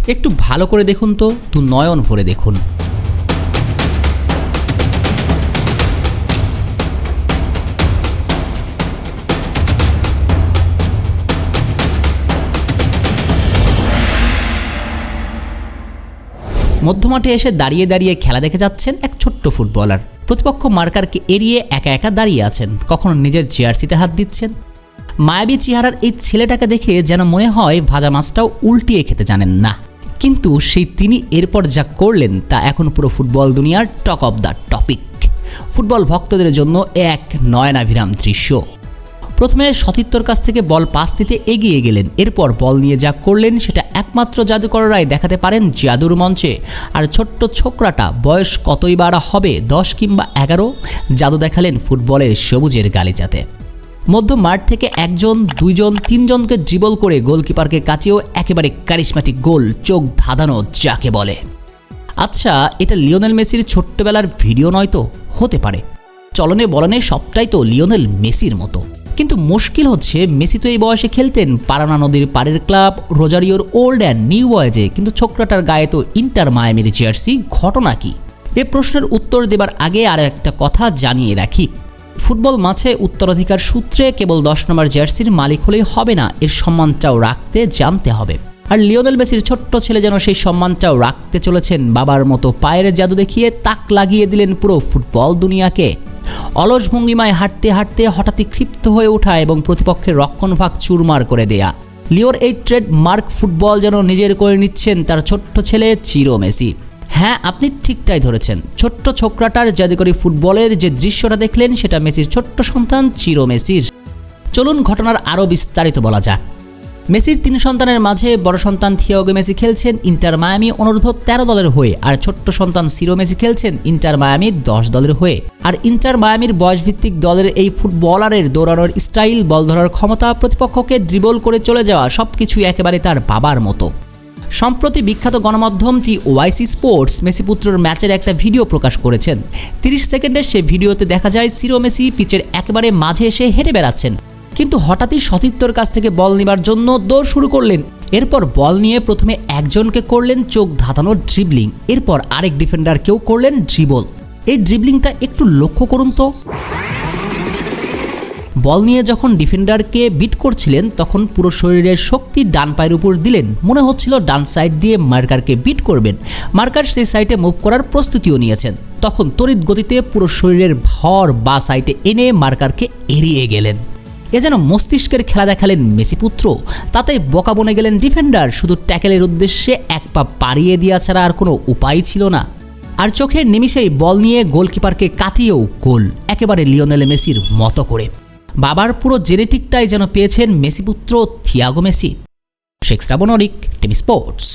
একটু ভালো করে দেখুন তো, দু নয়ন ভরে দেখুন। মধ্যমাঠে এসে দাঁড়িয়ে দাঁড়িয়ে খেলা দেখে যাচ্ছেন এক ছোট্ট ফুটবলার। প্রতিপক্ষ মার্কারকে এড়িয়ে একা একা দাঁড়িয়ে আছেন, কখনো নিজের জার্সিতে হাত দিচ্ছেন। মায়াবী চেহারার এই ছেলেটাকে দেখে যেন মনে হয় ভাজা মাছটাও উল্টিয়ে খেতে জানেন না। কিন্তু সেই তিনি এরপর যা করলেন তা এখন পুরো ফুটবল দুনিয়ার talk of the topic. Football ভক্তদের জন্য এক নয়নাভিরাম দৃশ্য। প্রথমে সতীর্থর কাছ থেকে বল পাস দিতে এগিয়ে গেলেন, এরপর বল নিয়ে যা করলেন সেটা একমাত্র জাদুকররাই দেখাতে পারেন জাদুর মঞ্চে। আর ছোট্ট ছোকরাটা বয়স কতই বাড়া হবে, 10 কিংবা 11, জাদু দেখালেন ফুটবলের সবুজের গালিচাতে। মধ্য মাঠ থেকে 1 জন 2 জন 3 জনকে ড্রিবল করে গোলকিপারকে কাটিয়েও একেবারে কারিশম্যাটিক গোল, চোখ ধাঁধানো যাকে বলে। আচ্ছা, এটা লিওনেল মেসির ছোট্টবেলার ভিডিও নয় তো? হতে পারে, চলনে বলনে সবটাই তো লিওনেল মেসির মতো। কিন্তু মুশকিল হচ্ছে, মেসি তো এই বয়সে খেলতেন পারানা নদীর পাড়ের ক্লাব রোজারিওর ওল্ড অ্যান্ড নিউ বয়েজে, কিন্তু ছোকরাটার গায়ে তো ইন্টার মায়ামির জার্সি। ঘটনা কি? এ প্রশ্নের উত্তর দেবার আগে আরও একটা কথা জানিয়ে রাখি। ফুটবল মাঠে উত্তরাধিকার সূত্রে কেবল 10 নম্বর জার্সির মালিক হলেই হবে না, এর সম্মানটাও রাখতে জানতে হবে। আর লিওনেল মেসির ছোট্ট ছেলে যেন সেই সম্মানটাও রাখতে চলেছেন। বাবার মতো পায়ের জাদু দেখিয়ে তাক লাগিয়ে দিলেন পুরো ফুটবল দুনিয়াকে। অলস ভঙ্গিমায় হাঁটতে হাঁটতে হঠাৎই ক্ষিপ্ত হয়ে ওঠা এবং প্রতিপক্ষের রক্ষণভাগ চুরমার করে দেয়া। লিওর এই ট্রেডমার্ক ফুটবল যেন নিজের করে নিচ্ছেন তার ছোট্ট ছেলে চিরো মেসি। হ্যাঁ, আপনি ঠিকটাই ধরেছেন, ছোট্ট ছোকরাটার জাদুকরি ফুটবলের যে দৃশ্যটা দেখলেন সেটা মেসির ছোট্ট সন্তান চিরো মেসির। চলুন ঘটনার আরও বিস্তারিত বলা যাক। মেসির 3 সন্তানের মাঝে বড় সন্তান থিয়াগো মেসি খেলছেন ইন্টার মায়ামি অনূর্ধ্ব 13 দলের হয়ে, আর ছোট্ট সন্তান চিরো মেসি খেলছেন ইন্টার মায়ামি 10 দলের হয়ে। আর ইন্টার মায়ামির বয়সভিত্তিক দলের এই ফুটবলারের দৌড়ানোর স্টাইল, বল ধরার ক্ষমতা, প্রতিপক্ষকে ড্রিবল করে চলে যাওয়া সবকিছুই একেবারে তার বাবার মতো। সম্প্রতি বিখ্যাত গণমাধ্যম ওয়াইসি স্পোর্টস মেসি পুত্রর ম্যাচের একটা ভিডিও প্রকাশ করেছেন। 30 সেকেন্ডের সে ভিডিওতে দেখা যায় চিরো মেসি পিচের একেবারে মাঝে এসে হেঁটে বেড়াচ্ছেন, কিন্তু হঠাৎই সতীর্থর কাছ থেকে বল নেবার জন্য দৌড় শুরু করলেন। এরপর বল নিয়ে প্রথমে একজনকে করলেন চোখ ধাঁধানোর ড্রিবলিং, এরপর আরেক ডিফেন্ডারকেও করলেন ড্রিবল। এই ড্রিবলিংটা একটু লক্ষ্য করুন তো। বল নিয়ে যখন ডিফেন্ডারকে বিট করছিলেন তখন পুরো শরীরের শক্তি ডান পায়ের উপর দিলেন, মনে হচ্ছিল ডান সাইড দিয়ে মার্কারকে বিট করবেন। মার্কার সেই সাইডে মুভ করার প্রস্তুতিও নিয়েছেন, তখন তড়িৎ গতিতে পুরো শরীরের ভর বা সাইডে এনে মার্কারকে এড়িয়ে গেলেন। এ যেন মস্তিষ্কের খেলা দেখালেন মেসি পুত্র। তাতেই বোকা বনে গেলেন ডিফেন্ডার। শুধু ট্যাকেলের উদ্দেশ্যে 1 পা পাড়িয়ে দেওয়া ছাড়া আর কোনো উপায় ছিল না। আর চোখের নিমিষেই বল নিয়ে গোলকিপারকে কাটিয়েও গোল, একেবারে লিওনেল মেসির মতো করে। বাবার পুরো জেনেটিকটাই যেন পেয়েছেন মেসি পুত্র থিয়াগো মেসি। শেখ শ্রাবণ অরিক, টিভি স্পোর্টস।